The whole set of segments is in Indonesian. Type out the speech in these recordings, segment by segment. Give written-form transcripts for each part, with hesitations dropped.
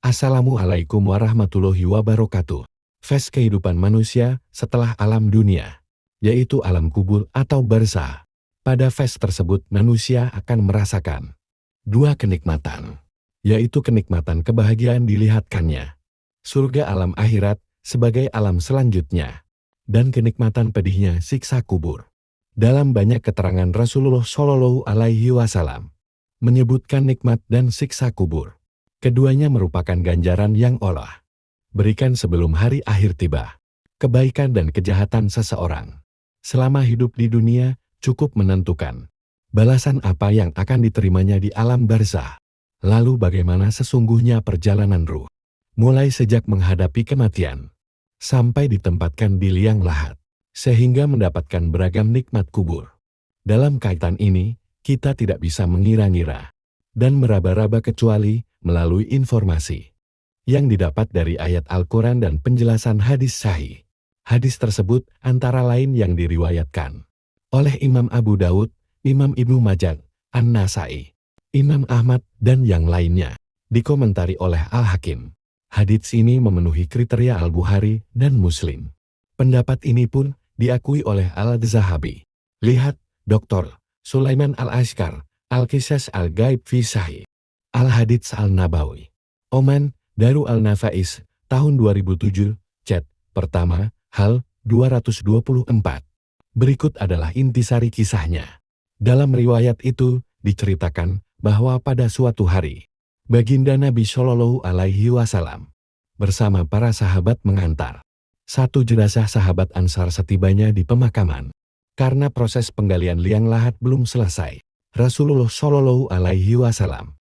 Assalamualaikum warahmatullahi wabarakatuh. Fase kehidupan manusia setelah alam dunia, yaitu alam kubur atau barzah. Pada fase tersebut manusia akan merasakan dua kenikmatan, yaitu kenikmatan kebahagiaan dilihatkannya surga alam akhirat sebagai alam selanjutnya, dan kenikmatan pedihnya siksa kubur. Dalam banyak keterangan Rasulullah Shallallahu Alaihi Wasallam menyebutkan nikmat dan siksa kubur. Keduanya merupakan ganjaran yang Allah berikan sebelum hari akhir tiba. Kebaikan dan kejahatan seseorang selama hidup di dunia cukup menentukan balasan apa yang akan diterimanya di alam barzah. Lalu bagaimana sesungguhnya perjalanan ruh, mulai sejak menghadapi kematian sampai ditempatkan di liang lahat, sehingga mendapatkan beragam nikmat kubur. Dalam kaitan ini, kita tidak bisa mengira-ngira dan meraba-raba kecuali melalui informasi yang didapat dari ayat Al-Quran dan penjelasan hadis sahih. Hadis tersebut antara lain yang diriwayatkan oleh Imam Abu Daud, Imam Ibnu Majah, An-Nasai, Imam Ahmad, dan yang lainnya. Dikomentari oleh Al-Hakim. Hadits ini memenuhi kriteria Al-Bukhari dan Muslim. Pendapat ini pun diakui oleh Al-Zahabi. Lihat Dr. Sulaiman Al-Ashkar, Al-Qisas Al-Gaib fi Sahih Al-Hadits Al-Nabawi, Oman, Daru Al-Nafais, tahun 2007, Chat, pertama, hal 224. Berikut adalah intisari kisahnya. Dalam riwayat itu, diceritakan bahwa pada suatu hari, Baginda Nabi Shallallahu Alaihi Wasallam bersama para sahabat mengantar satu jenazah sahabat Ansar setibanya di pemakaman. Karena proses penggalian liang lahat belum selesai, Rasulullah Shallallahu Alaihi Wasallam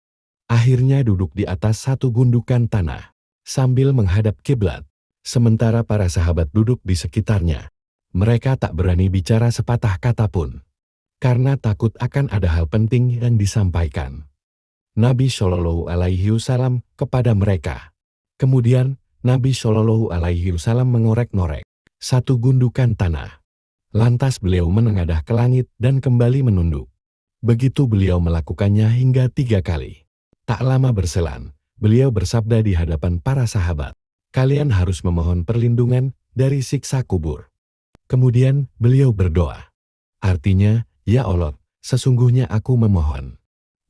akhirnya duduk di atas satu gundukan tanah sambil menghadap kiblat, sementara para sahabat duduk di sekitarnya. Mereka tak berani bicara sepatah kata pun, karena takut akan ada hal penting yang disampaikan Nabi Shallallahu Alaihi Wasallam kepada mereka. Kemudian Nabi Shallallahu Alaihi Wasallam mengorek-ngorek satu gundukan tanah. Lantas beliau menengadah ke langit dan kembali menunduk. Begitu beliau melakukannya hingga 3 kali. Tak lama berselang, beliau bersabda di hadapan para sahabat, "Kalian harus memohon perlindungan dari siksa kubur." Kemudian beliau berdoa. Artinya, "Ya Allah, sesungguhnya aku memohon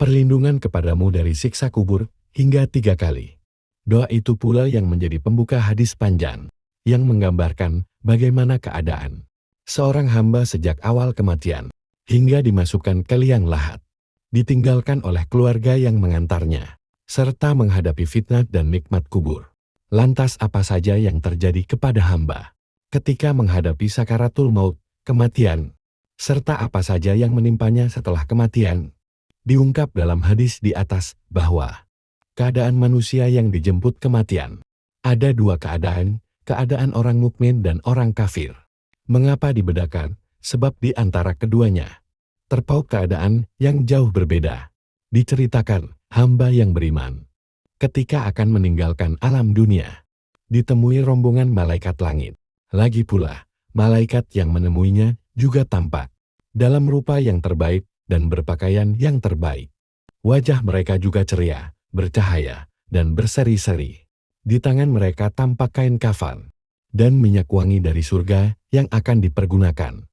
perlindungan kepadamu dari siksa kubur hingga 3 kali. Doa itu pula yang menjadi pembuka hadis panjang, yang menggambarkan bagaimana keadaan seorang hamba sejak awal kematian, hingga dimasukkan ke liang lahat, ditinggalkan oleh keluarga yang mengantarnya, serta menghadapi fitnah dan nikmat kubur. Lantas apa saja yang terjadi kepada hamba ketika menghadapi sakaratul maut, kematian, serta apa saja yang menimpanya setelah kematian? Diungkap dalam hadis di atas bahwa keadaan manusia yang dijemput kematian ada 2 keadaan, keadaan orang mukmin dan orang kafir. Mengapa dibedakan? Sebab di antara keduanya terpaut keadaan yang jauh berbeda. Diceritakan hamba yang beriman ketika akan meninggalkan alam dunia ditemui rombongan malaikat langit. Lagi pula malaikat yang menemuinya juga tampak dalam rupa yang terbaik dan berpakaian yang terbaik. Wajah mereka juga ceria, bercahaya, dan berseri-seri. Di tangan mereka tampak kain kafan dan minyak wangi dari surga yang akan dipergunakan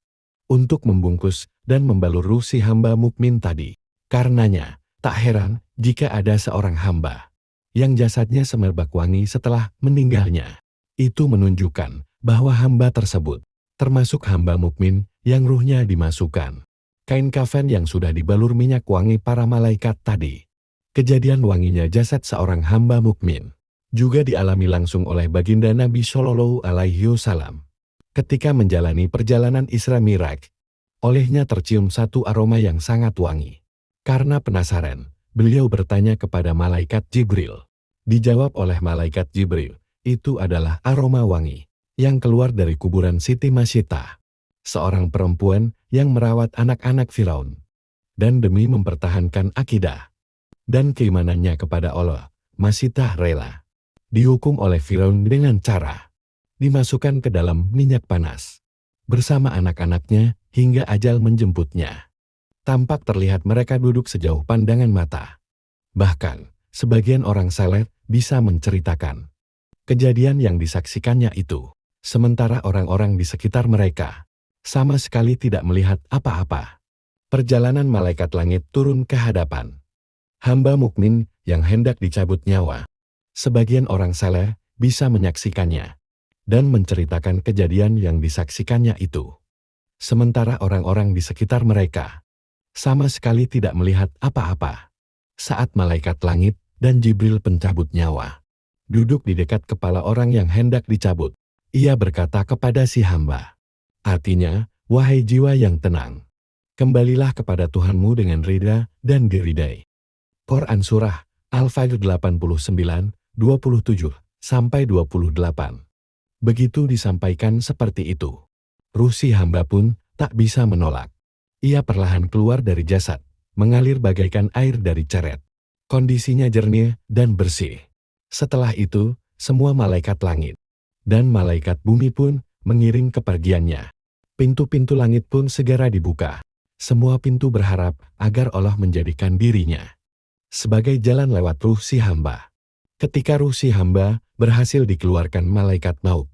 untuk membungkus dan membalur ruh si hamba mukmin tadi. Karenanya, tak heran jika ada seorang hamba yang jasadnya semerbak wangi setelah meninggalnya. Itu menunjukkan bahwa hamba tersebut termasuk hamba mukmin yang ruhnya dimasukkan kain kafan yang sudah dibalur minyak wangi para malaikat tadi. Kejadian wanginya jasad seorang hamba mukmin juga dialami langsung oleh Baginda Nabi Shallallahu Alaihi Wasallam ketika menjalani perjalanan Isra Mi'raj. Olehnya tercium satu aroma yang sangat wangi. Karena penasaran, beliau bertanya kepada malaikat Jibril. Dijawab oleh malaikat Jibril, itu adalah aroma wangi yang keluar dari kuburan Siti Masyitah, seorang perempuan yang merawat anak-anak Firaun. Dan demi mempertahankan akidah dan keimanannya kepada Allah, Masyitah rela dihukum oleh Firaun dengan cara dimasukkan ke dalam minyak panas bersama anak-anaknya hingga ajal menjemputnya. Tampak terlihat mereka duduk sejauh pandangan mata. Bahkan, sebagian orang saleh bisa menceritakan kejadian yang disaksikannya itu. Sementara orang-orang di sekitar mereka sama sekali tidak melihat apa-apa. Perjalanan malaikat langit turun ke hadapan hamba mukmin yang hendak dicabut nyawa. Sebagian orang saleh bisa menyaksikannya dan menceritakan kejadian yang disaksikannya itu. Sementara orang-orang di sekitar mereka sama sekali tidak melihat apa-apa. Saat malaikat langit dan Jibril pencabut nyawa duduk di dekat kepala orang yang hendak dicabut, ia berkata kepada si hamba, artinya, wahai jiwa yang tenang, kembalilah kepada Tuhanmu dengan ridha dan diridai. Quran Surah Al-Fajr 89, 27-28. Begitu disampaikan seperti itu, ruh si hamba pun tak bisa menolak. Ia perlahan keluar dari jasad, mengalir bagaikan air dari ceret. Kondisinya jernih dan bersih. Setelah itu, semua malaikat langit dan malaikat bumi pun mengiring kepergiannya. Pintu-pintu langit pun segera dibuka. Semua pintu berharap agar Allah menjadikan dirinya sebagai jalan lewat ruh si hamba. Ketika ruh si hamba berhasil dikeluarkan malaikat maut,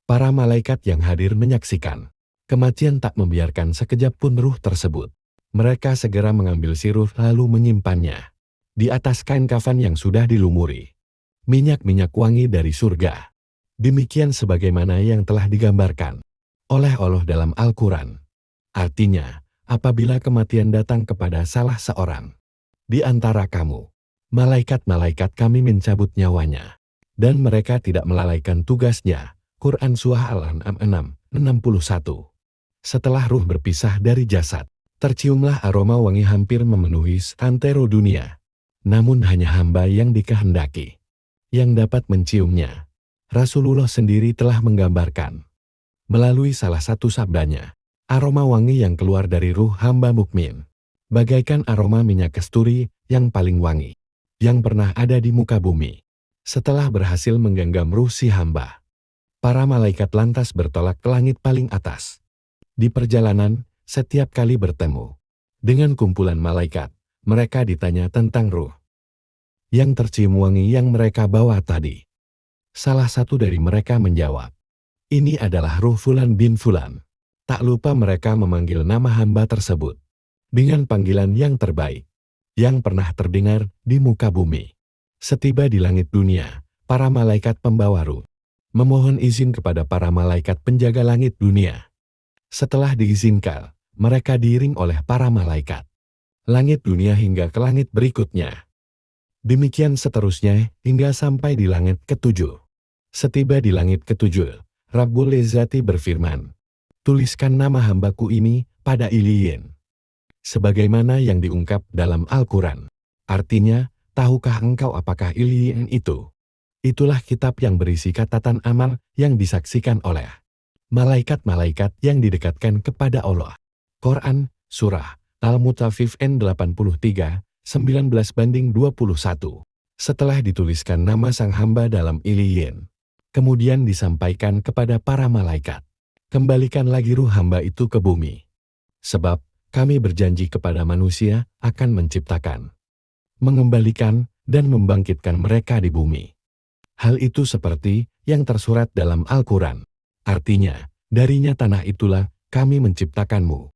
para malaikat yang hadir menyaksikan kematian tak membiarkan sekejap pun ruh tersebut. Mereka segera mengambil si ruh lalu menyimpannya di atas kain kafan yang sudah dilumuri minyak-minyak wangi dari surga. Demikian sebagaimana yang telah digambarkan oleh Allah dalam Al-Quran. Artinya, apabila kematian datang kepada salah seorang di antara kamu, malaikat-malaikat kami mencabut nyawanya, dan mereka tidak melalaikan tugasnya. Quran Surah Al-An'am 61. Setelah ruh berpisah dari jasad, terciumlah aroma wangi hampir memenuhi seantero dunia. Namun hanya hamba yang dikehendaki yang dapat menciumnya. Rasulullah sendiri telah menggambarkan melalui salah satu sabdanya, aroma wangi yang keluar dari ruh hamba mukmin bagaikan aroma minyak kasturi yang paling wangi yang pernah ada di muka bumi. Setelah berhasil menggenggam ruh si hamba, para malaikat lantas bertolak ke langit paling atas. Di perjalanan, setiap kali bertemu dengan kumpulan malaikat, mereka ditanya tentang ruh yang tercium wangi yang mereka bawa tadi. Salah satu dari mereka menjawab, ini adalah ruh Fulan bin Fulan. Tak lupa mereka memanggil nama hamba tersebut dengan panggilan yang terbaik yang pernah terdengar di muka bumi. Setiba di langit dunia, para malaikat pembawa ruh memohon izin kepada para malaikat penjaga langit dunia. Setelah diizinkan, mereka diiring oleh para malaikat langit dunia hingga ke langit berikutnya. Demikian seterusnya hingga sampai di langit ketujuh. Setiba di langit ketujuh, Rabbul Izzati berfirman, tuliskan nama hambaku ini pada Iliyin, sebagaimana yang diungkap dalam Al-Quran. Artinya, tahukah engkau apakah Iliyin itu? Itulah kitab yang berisi catatan amal yang disaksikan oleh malaikat-malaikat yang didekatkan kepada Allah. Quran Surah Al-Mutaffifin 83, 19-21. Setelah dituliskan nama sang hamba dalam Iliyin, kemudian disampaikan kepada para malaikat, kembalikan lagi ruh hamba itu ke bumi. Sebab kami berjanji kepada manusia akan menciptakan, mengembalikan, dan membangkitkan mereka di bumi. Hal itu seperti yang tersurat dalam Al-Quran. Artinya, darinya tanah itulah kami menciptakanmu.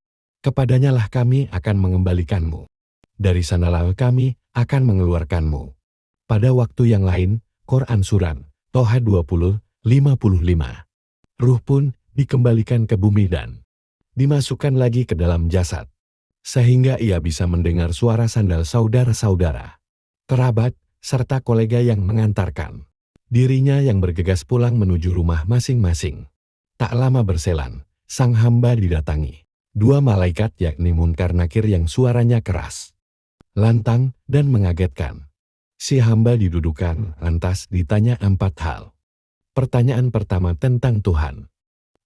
Kepadanyalah kami akan mengembalikanmu. Dari sanalah kami akan mengeluarkanmu. Pada waktu yang lain, Quran Surat Toha 20, 55. Ruh pun dikembalikan ke bumi dan dimasukkan lagi ke dalam jasad, sehingga ia bisa mendengar suara sandal saudara-saudara, kerabat, serta kolega yang mengantarkan dirinya yang bergegas pulang menuju rumah masing-masing. Tak lama berselang, sang hamba didatangi dua malaikat yakni Munkar Nakir yang suaranya keras, lantang, dan mengagetkan. Si hamba didudukan, lantas ditanya 4 hal. Pertanyaan pertama tentang Tuhan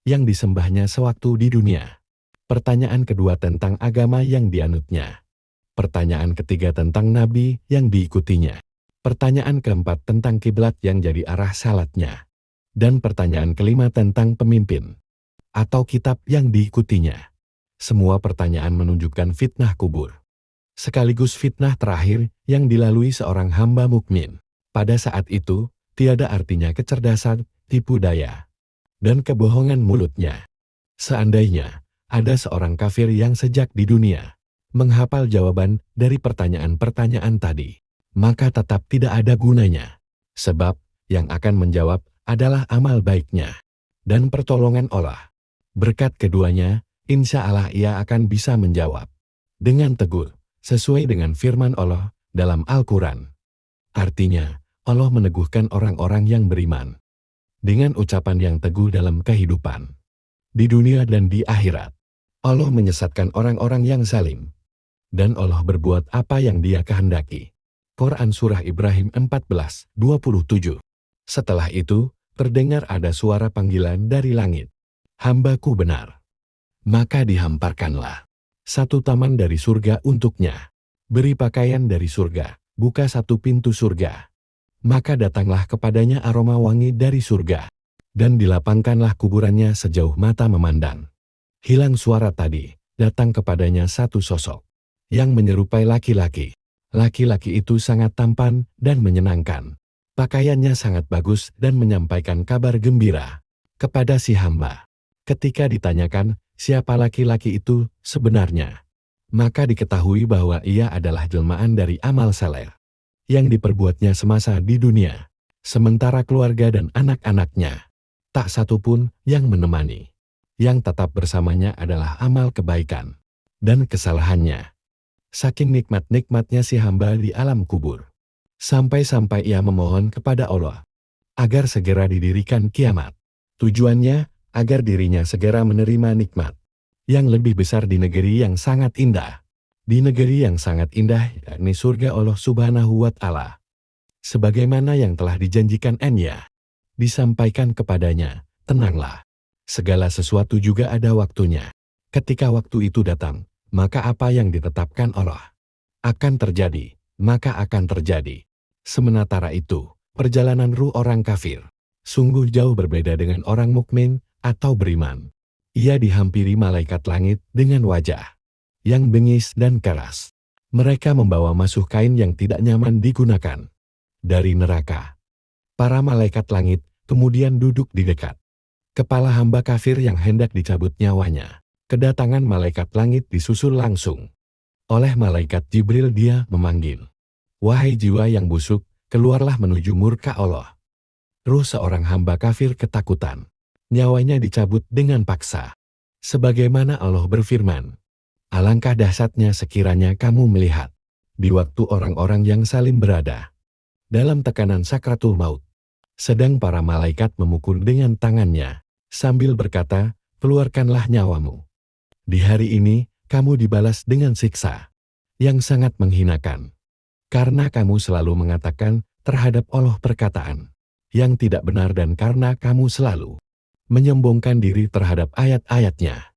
yang disembahnya sewaktu di dunia. Pertanyaan kedua tentang agama yang dianutnya. Pertanyaan ketiga tentang nabi yang diikutinya. Pertanyaan keempat tentang kiblat yang jadi arah salatnya. Dan pertanyaan kelima tentang pemimpin atau kitab yang diikutinya. Semua pertanyaan menunjukkan fitnah kubur, sekaligus fitnah terakhir yang dilalui seorang hamba mukmin. Pada saat itu, tiada artinya kecerdasan, tipu daya, dan kebohongan mulutnya. Seandainya ada seorang kafir yang sejak di dunia menghafal jawaban dari pertanyaan-pertanyaan tadi, maka tetap tidak ada gunanya. Sebab yang akan menjawab adalah amal baiknya dan pertolongan Allah. Berkat keduanya, insya Allah ia akan bisa menjawab dengan teguh, sesuai dengan firman Allah dalam Al-Quran. Artinya, Allah meneguhkan orang-orang yang beriman dengan ucapan yang teguh dalam kehidupan di dunia dan di akhirat. Allah menyesatkan orang-orang yang zalim, dan Allah berbuat apa yang Dia kehendaki. Quran Surah Ibrahim 14:27. Setelah itu, terdengar ada suara panggilan dari langit. Hambaku benar. Maka dihamparkanlah satu taman dari surga untuknya. Beri pakaian dari surga, buka satu pintu surga. Maka datanglah kepadanya aroma wangi dari surga, dan dilapangkanlah kuburannya sejauh mata memandang. Hilang suara tadi, datang kepadanya satu sosok yang menyerupai laki-laki. Laki-laki itu sangat tampan dan menyenangkan. Pakaiannya sangat bagus dan menyampaikan kabar gembira kepada si hamba. Ketika ditanyakan siapa laki-laki itu sebenarnya, maka diketahui bahwa ia adalah jelmaan dari amal saleh yang diperbuatnya semasa di dunia, sementara keluarga dan anak-anaknya tak satu pun yang menemani. Yang tetap bersamanya adalah amal kebaikan dan kesalahannya. Saking nikmat-nikmatnya si hamba di alam kubur, sampai-sampai ia memohon kepada Allah agar segera didirikan kiamat. Tujuannya agar dirinya segera menerima nikmat yang lebih besar di negeri yang sangat indah. Di negeri yang sangat indah, yakni surga Allah Subhanahu wa Ta'ala. Sebagaimana yang telah dijanjikan Enya, disampaikan kepadanya, tenanglah. Segala sesuatu juga ada waktunya. Ketika waktu itu datang, maka apa yang ditetapkan Allah akan terjadi, maka akan terjadi. Sementara itu, perjalanan ruh orang kafir sungguh jauh berbeda dengan orang mukmin atau beriman. Ia dihampiri malaikat langit dengan wajah yang bengis dan keras. Mereka membawa masuh kain yang tidak nyaman digunakan dari neraka. Para malaikat langit kemudian duduk di dekat kepala hamba kafir yang hendak dicabut nyawanya. Kedatangan malaikat langit disusul langsung oleh malaikat Jibril. Dia memanggil, "Wahai jiwa yang busuk, keluarlah menuju murka Allah." Ruh seorang hamba kafir ketakutan. Nyawanya dicabut dengan paksa. Sebagaimana Allah berfirman, "Alangkah dahsyatnya sekiranya kamu melihat di waktu orang-orang yang saling berada dalam tekanan sakratul maut, sedang para malaikat memukul dengan tangannya sambil berkata, 'Keluarkanlah nyawamu. Di hari ini kamu dibalas dengan siksa yang sangat menghinakan, karena kamu selalu mengatakan terhadap Allah perkataan yang tidak benar dan karena kamu selalu menyombongkan diri terhadap ayat-ayatnya."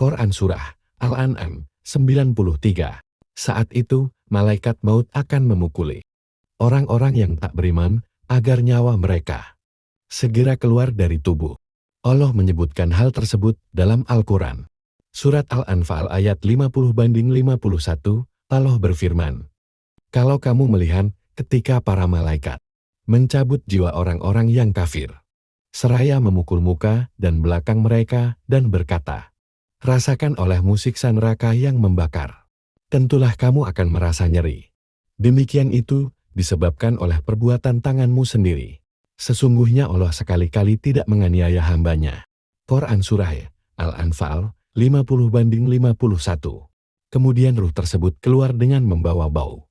Quran Surah Al-An'am 93. Saat itu, malaikat maut akan memukuli orang-orang yang tak beriman agar nyawa mereka segera keluar dari tubuh. Allah menyebutkan hal tersebut dalam Al-Quran. Surat Al-Anfal ayat 50-51, Allah berfirman, "Kalau kamu melihat ketika para malaikat mencabut jiwa orang-orang yang kafir, seraya memukul muka dan belakang mereka dan berkata, 'Rasakan olehmu siksa neraka yang membakar. Tentulah kamu akan merasa nyeri. Demikian itu disebabkan oleh perbuatan tanganmu sendiri. Sesungguhnya Allah sekali-kali tidak menganiaya hambanya.'" Quran Surah Al-Anfal 50-51. Kemudian ruh tersebut keluar dengan membawa bau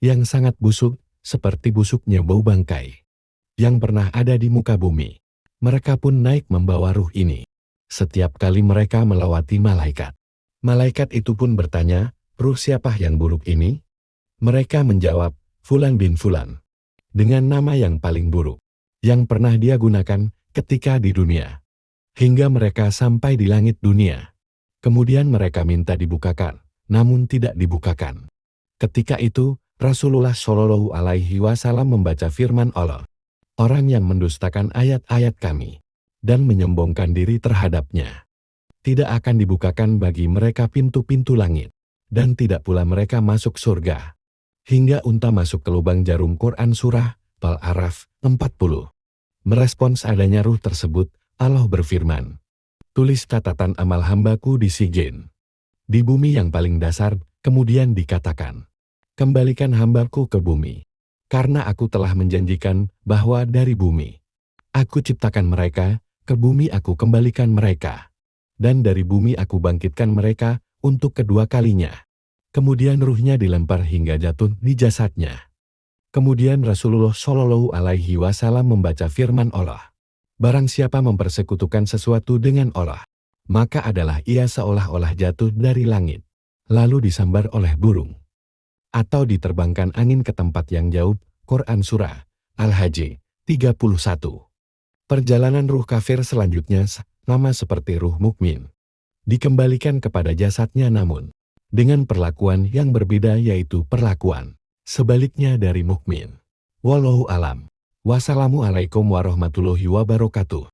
yang sangat busuk, seperti busuknya bau bangkai yang pernah ada di muka bumi. Mereka pun naik membawa ruh ini. Setiap kali mereka melewati malaikat, malaikat itu pun bertanya, "Ruh siapa yang buruk ini?" Mereka menjawab, "Fulan bin Fulan," dengan nama yang paling buruk yang pernah dia gunakan ketika di dunia, hingga mereka sampai di langit dunia. Kemudian mereka minta dibukakan, namun tidak dibukakan. Ketika itu, Rasulullah Shallallahu Alaihi Wasallam membaca firman Allah, "Orang yang mendustakan ayat-ayat kami dan menyombongkan diri terhadapnya, tidak akan dibukakan bagi mereka pintu-pintu langit, dan tidak pula mereka masuk surga, hingga unta masuk ke lubang jarum." Quran Surah Al-Araf 40. Merespons adanya ruh tersebut, Allah berfirman, "Tulis catatan amal hambaku di Sijin, di bumi yang paling dasar." Kemudian dikatakan, "Kembalikan hambaku ke bumi, karena aku telah menjanjikan bahwa dari bumi aku ciptakan mereka, ke bumi aku kembalikan mereka, dan dari bumi aku bangkitkan mereka untuk kedua kalinya." Kemudian ruhnya dilempar hingga jatuh di jasadnya. Kemudian Rasulullah Shallallahu Alaihi Wasallam membaca firman Allah, "Barang siapa mempersekutukan sesuatu dengan Allah, maka adalah ia seolah-olah jatuh dari langit, lalu disambar oleh burung, atau diterbangkan angin ke tempat yang jauh." Quran Surah Al-Hajj 31. Perjalanan ruh kafir selanjutnya sama seperti ruh mukmin, dikembalikan kepada jasadnya namun dengan perlakuan yang berbeda, yaitu perlakuan sebaliknya dari mukmin. Wallahu alam. Wassalamualaikum warahmatullahi wabarakatuh.